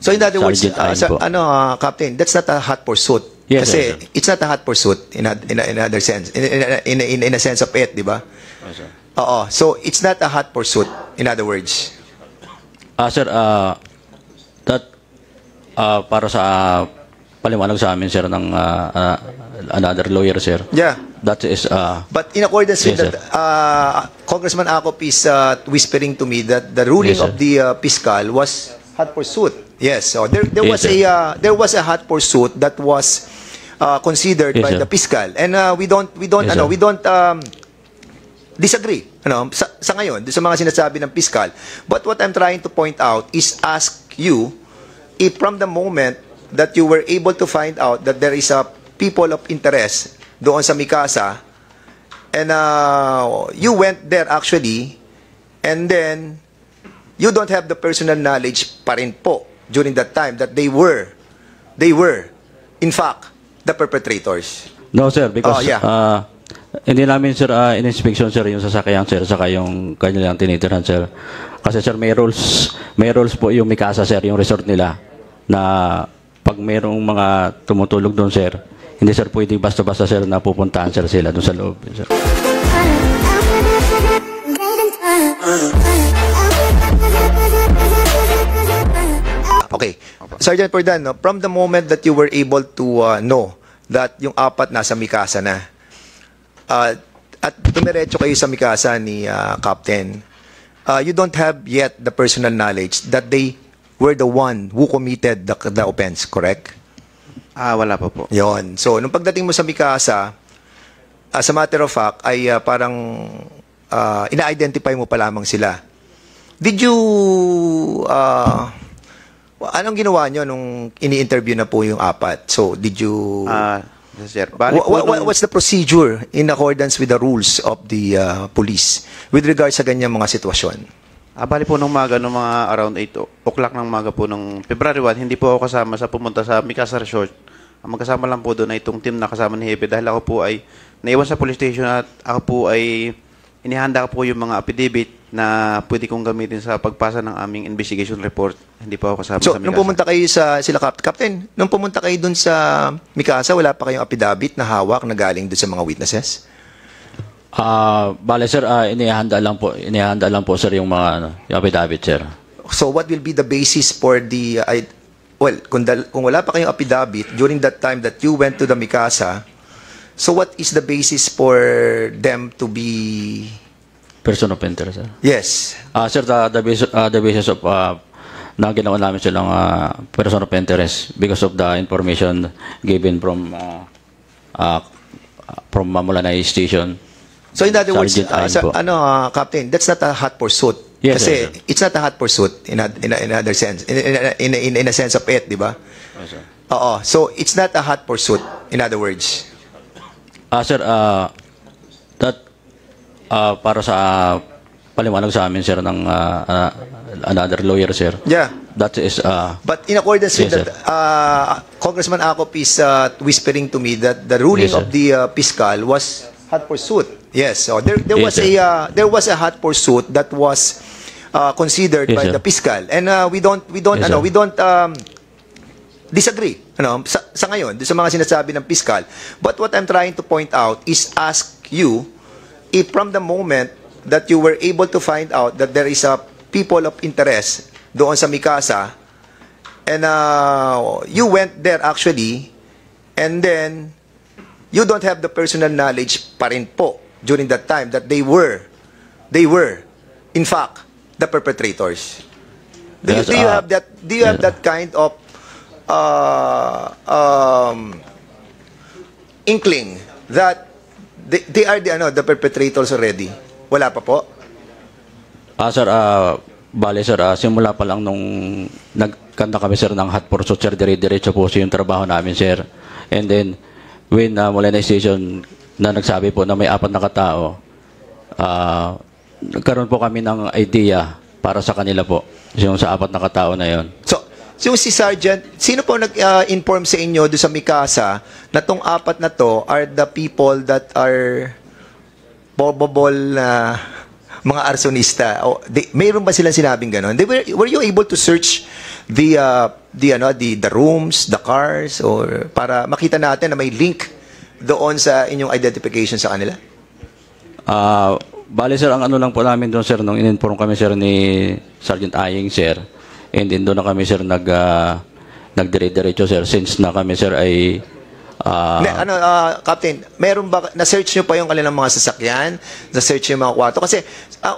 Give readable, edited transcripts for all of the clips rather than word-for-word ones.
So in other words, Sergeant Ain po. Captain, that's not a hot pursuit. Yes, Kasi sir. it's not a hot pursuit in another sense. In a sense of it, di ba? Yes, sir. Oo. So it's not a hot pursuit, in other words. Sir, that para sa paliwanag sa amin, sir, ng another lawyer, sir. Yeah. That is But in accordance with yes, that, Congressman Acop is whispering to me that the ruling Yes, sir. of the fiscal was hot pursuit. Yes. So there Yes, was a hot pursuit that was considered Yes, by sir. the fiscal, and we don't Yes, sir. we don't disagree. Sa ngayon, sa mga sinasabi ng fiscal. But what I'm trying to point out is ask you if from the moment that you were able to find out that there is a people of interest doon sa Mikasa, and you went there actually, and then you don't have the personal knowledge pa rin po during that time that they were in fact the perpetrators. no, sir, because yeah. hindi namin, sir, in-inspection, sir, yung sasakyan, sir, saka yung kanilang tinitiran, sir. Kasi, sir, may rules po yung Mikasa, sir, yung resort nila, na pag mayroong mga tumutulog doon, sir, hindi, sir, pwede basta-basta, sir, na pupuntahan, sir, sila doon sa loob, sir. Okay. Sergeant Perdan, no, from the moment that you were able to know that yung apat nasa Mikasa na, at dumiretso kayo sa Mikasa ni Captain, you don't have yet the personal knowledge that they were the one who committed the offense, correct? Wala pa po. Yon. So, nung pagdating mo sa Mikasa, as a matter of fact, ay parang ina-identify mo pa lamang sila. Did you, anong ginawa nyo nung ini-interview na po yung apat? So, did you, Sir, bali po what's the procedure in accordance with the rules of the police with regards sa ganyang mga sitwasyon? bali po nung maga, nung mga around 8 o'clock ng maga po nung February 1, hindi po ako kasama sa pumunta sa Mikasa Resort. Ang magkasama lang po doon ay itong team na kasama ni Hepe dahil ako po ay naiwan sa police station at ako po ay inihanda ko po yung mga affidavit na pwede kong gamitin sa pagpasa ng aming investigation report. Hindi po ako kasama So, sa Mikasa. nung pumunta kayo Captain, nung pumunta kayo dun sa Mikasa, wala pa kayong affidavit na hawak na galing dun sa mga witnesses? Bale, sir, inihanda lang po, sir, yung mga yung affidavit, sir. So, what will be the basis for the, kung wala pa kayong affidavit during that time that you went to the Mikasa, so what is the basis for them to be... Person of interest, sir. Yes. Sir, the basis of na ginawa namin silang person of interest because of the information given from Mamulanay Station. So in other words, Sergeant Ain po. Captain, that's not a hot pursuit. Yes, Kasi sir. it's not a hot pursuit in another sense, in a sense of it, di ba? Yes, sir. Oo. So it's not a hot pursuit, in other words. Sir, that para sa paliwanag sa amin, sir, ng another lawyer, sir. Yeah. That is But in accordance with Yes, that, Congressman Acop is whispering to me that the ruling Yes, sir. of the fiscal was hot pursuit. Yes. So there Yes, was a hot pursuit that was considered Yes, by sir. the fiscal, and we don't Yes, sir. we don't disagree. Sa ngayon, sa mga sinasabi ng fiscal. But what I'm trying to point out is ask you if from the moment that you were able to find out that there is a people of interest doon sa Mikasa, and you went there actually, and then you don't have the personal knowledge pa rin po during that time that they were in fact the perpetrators. Do Yes, you have that? Do you have that kind of inkling that they are the perpetrators already? Wala pa po? sir, bale, sir, simula pa lang nung nagkanta kami, sir, ng hot pursuit, sir, dire-diretso po yung trabaho namin, sir. And then, when Mamulanay Station na nagsabi po na may apat na katao, nagkaroon po kami ng idea para sa kanila po, yung sa apat na katao na yon. So si Sergeant, sino po nag-inform sa inyo doon sa Mikasa na tong apat na to are the people that are probable na mga arsonista? Mayroon ba silang sinabing gano'n? Were you able to search the the rooms, the cars, or para makita natin na may link doon sa inyong identification sa kanila? Bale sir, ang ano lang po namin doon sir, nung in-inform kami sir ni Sergeant Aying sir, and then doon na kami sir nagdire-diretso sir, since na kami sir ay Captain, meron ba, na-search nyo pa yung kanilang mga sasakyan? Na-search yung mga kwarto? Kasi,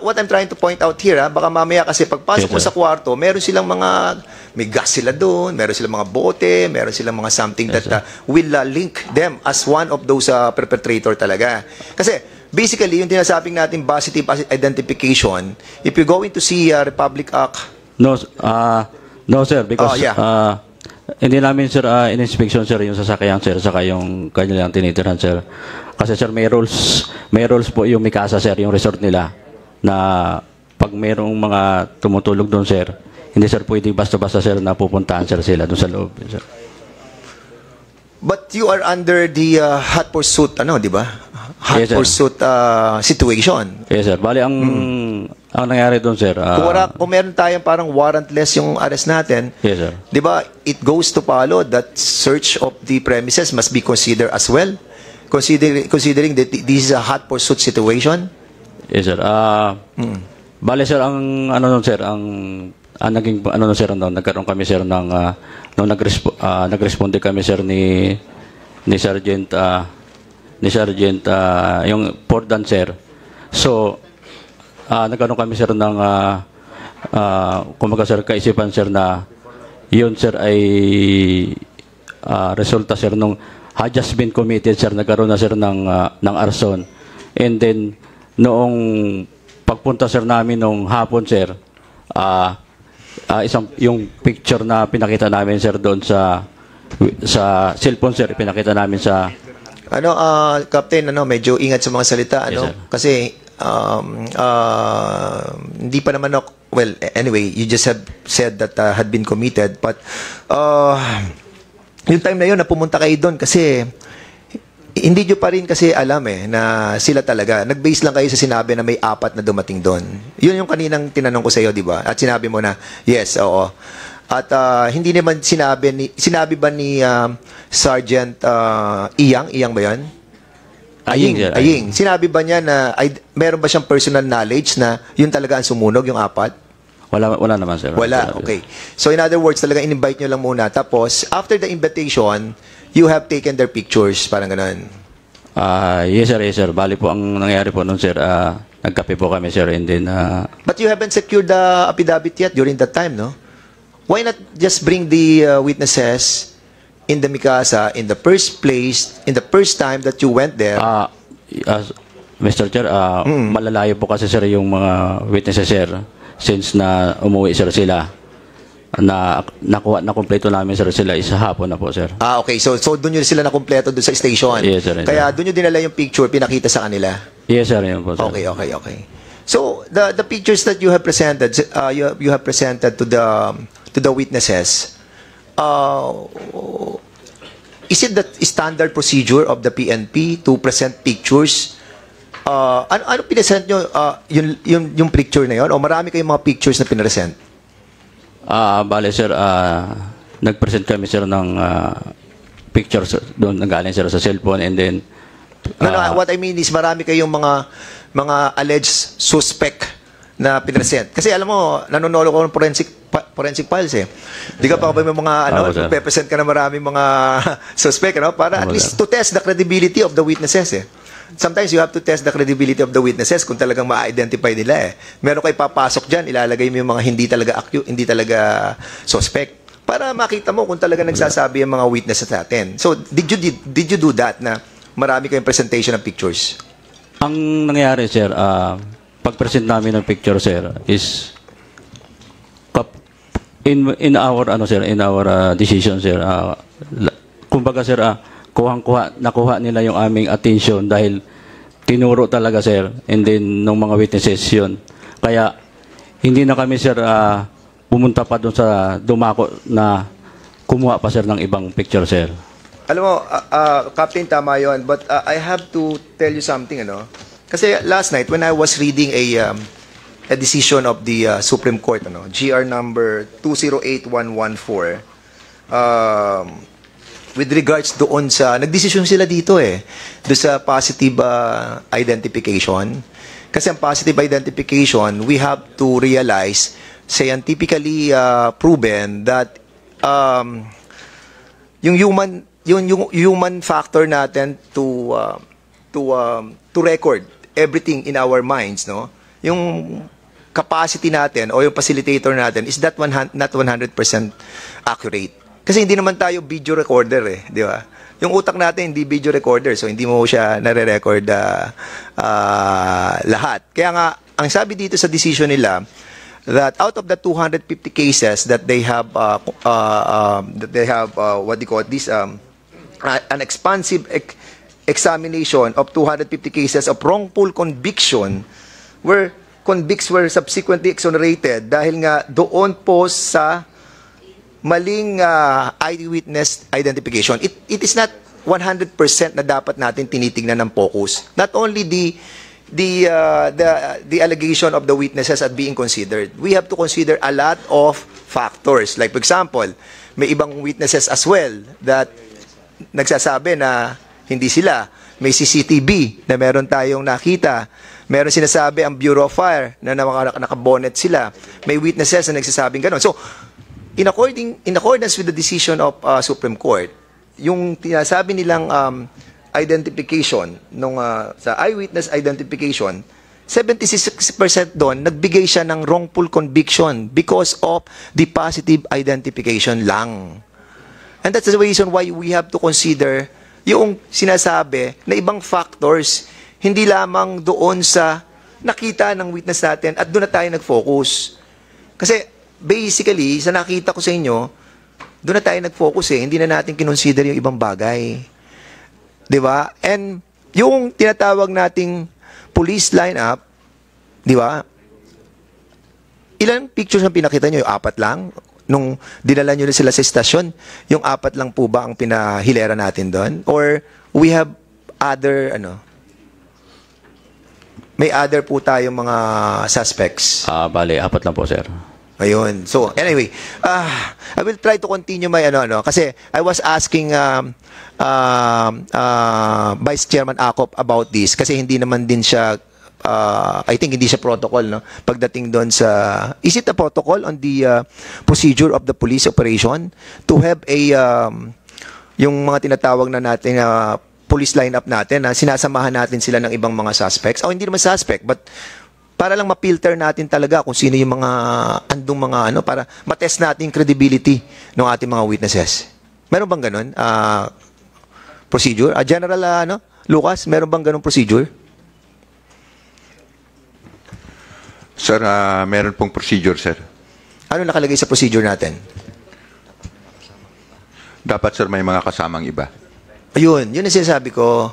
what I'm trying to point out here, baka mamaya kasi pagpasok mo Yes, sir. sa kwarto, meron silang may gas sila doon, meron silang mga bote, meron silang mga something Yes, that will link them as one of those perpetrator talaga. Kasi, basically, yung tinasabing natin positive identification, if you're going to see Republic Act, no sir, because yeah. hindi namin sir in-inspection sir yung sasakyan sir saka yung kanilang tinitirahan sir. Kasi sir may rules po yung Mikasa sir, yung resort nila na pag mayroong mga tumutulog doon sir, hindi sir pwede basta-basta sir na pupuntahan sir sila doon sa loob sir. but you are under the hot pursuit, di ba? Hot Yes, sir. pursuit situation. Yes sir, bali ang nangyari doon sir, Kung meron tayong parang warrantless yung arrest natin, yes sir. di ba, it goes to follow that search of the premises must be considered as well, considering that this is a hot pursuit situation. Yes sir. Bale sir, ang ano nun sir, ang naging ano nun sir, nagkaroon kami sir ng nung nagresponde kami sir ni Sergeant yung Portdan sir. So nagkaroon kami sir ng kumbaga sir kaisipan sir na yun sir ay resulta sir nung had just been committed sir, nagkaroon na sir ng arson. And then noong pagpunta sir namin nung hapon sir, yung picture na pinakita namin sir doon sa cellphone sir, pinakita namin sa Captain, medyo ingat sa mga salita, Yes, sir. kasi hindi pa naman well, anyway, you just have said that had been committed, but yung time na yun na pumunta kayo doon kasi hindi nyo pa rin kasi alam na sila talaga. Nag-base lang kayo sa sinabi na may 4 na dumating doon. Yun yung kaninang tinanong ko sa iyo, di ba? At sinabi mo na, yes, oo. At hindi naman sinabi ba ni Sergeant Iyang ba yan? Aying, sir. Aying. Sinabi ba niya na meron ba siyang personal knowledge na yun talaga ang sumunog, yung 4? Wala naman sir. Wala, okay. So in other words, talaga in-invite nyo lang muna. Tapos, after the invitation, you have taken their pictures, parang ganun. Yes sir. Bali po ang nangyari po noon sir, nagkape po kami sir, and then But you haven't secured the affidavit yet during that time, no? Why not just bring the witnesses in the Mikasa in the first place, in the first time that you went there? Mr. Chair, malalayo po kasi sir yung mga witnesses sir, since na umuwi sir sila. Na kompleto namin sir sila isa hapon na po sir. Okay. So doon yun sila na kumpleto doon sa station. Yes, sir. Kaya doon yung dinala yung picture, pinakita sa kanila. Yes sir, yun po sir. Okay. So the pictures that you have presented, you have presented to the witnesses. Is it the standard procedure of the PNP to present pictures? Ano pinesent nyo? Yung picture na yun? O marami kayong mga pictures na pinresent? Bale sir, nag-present kami sir ng pictures doon nanggaling sir sa cellphone, and then What I mean is marami kayong mga alleged suspect na pinresent. Kasi alam mo, nanonood ako ng forensic files Di ka pa ba may mga sir. pe-present ka na maraming mga suspect, para at least to test the credibility of the witnesses Sometimes you have to test the credibility of the witnesses kung talagang ma-identify nila Meron kayo papasok dyan, ilalagay mo yung mga hindi talaga suspect para makita mo kung talaga nagsasabi yung mga witnesses natin. So, did you do that na marami kayong presentation ng pictures? ang nangyari sir, pag-present namin ng picture sir is in our decision sir, kumbaga sir, nakuha nila yung aming attention dahil tinuro talaga sir, and then nung mga witnesses yun. Kaya hindi na kami sir pumunta pa doon sa dumako na kumuha pa sir ng ibang picture sir. Alam mo, Captain, tama yun. But I have to tell you something, Kasi last night, when I was reading a decision of the Supreme Court, GR number 208114, with regards doon sa, nagdesisyon sila dito doon sa positive identification. Kasi ang positive identification, we have to realize, scientifically proven that yung human factor natin to record everything in our minds, no? Yung capacity natin o yung facilitator natin is that not 100% accurate. Kasi hindi naman tayo video recorder di ba? Yung utak natin hindi video recorder, so hindi mo siya nare-record lahat. Kaya nga, ang sabi dito sa decision nila, that out of the 250 cases that they have what do you call this, an expansive examination of 250 cases of wrongful conviction where convicts were subsequently exonerated dahil nga doon po sa maling eyewitness identification. It is not 100% na dapat natin tinitingnan ng focus. Not only the allegation of the witnesses at being considered. We have to consider a lot of factors. Like for example, may ibang witnesses as well that nagsasabi na hindi sila. May CCTV na meron tayong nakita. Meron sinasabi ang Bureau of Fire na nakabonet sila. May witnesses na nagsasabing gano'n. So, in accordance with the decision of Supreme Court, yung tinasabi nilang identification nung sa eyewitness identification, 76% doon nagbigay siya ng wrongful conviction because of the positive identification lang. And that's the reason why we have to consider yung sinasabi na ibang factors, hindi lamang doon sa nakita ng witness natin at doon na tayo nag-focus. Kasi basically, sa nakita ko sa inyo, doon na tayo nag-focus hindi na natin kinonsider yung ibang bagay. Di ba? And yung tinatawag nating police lineup, di ba? Ilang pictures ang pinakita nyo? Yung 4 lang? Nung dinala nyo na sila sa estasyon, yung 4 lang po ba ang pinahilera natin doon? Or we have other, may other po tayong mga suspects? Bale, 4 lang po, sir. Ayun. So, anyway, I will try to continue my kasi I was asking Vice Chairman Acop about this kasi hindi naman din siya I think hindi siya protocol pagdating doon sa is it a protocol on the procedure of the police operation to have a yung mga tinatawag na natin police lineup natin na sinasamahan natin sila ng ibang mga suspects o hindi naman suspect but para lang ma-filter natin talaga kung sino yung mga andong mga para ma-test natin yung credibility ng ating mga witnesses. Meron bang ganun procedure? General Lucas, meron bang ganung procedure? Sir, meron pong procedure, sir. Ano nakalagay sa procedure natin? Dapat, sir, may mga kasamang iba. Ayun, yun ang sinasabi ko.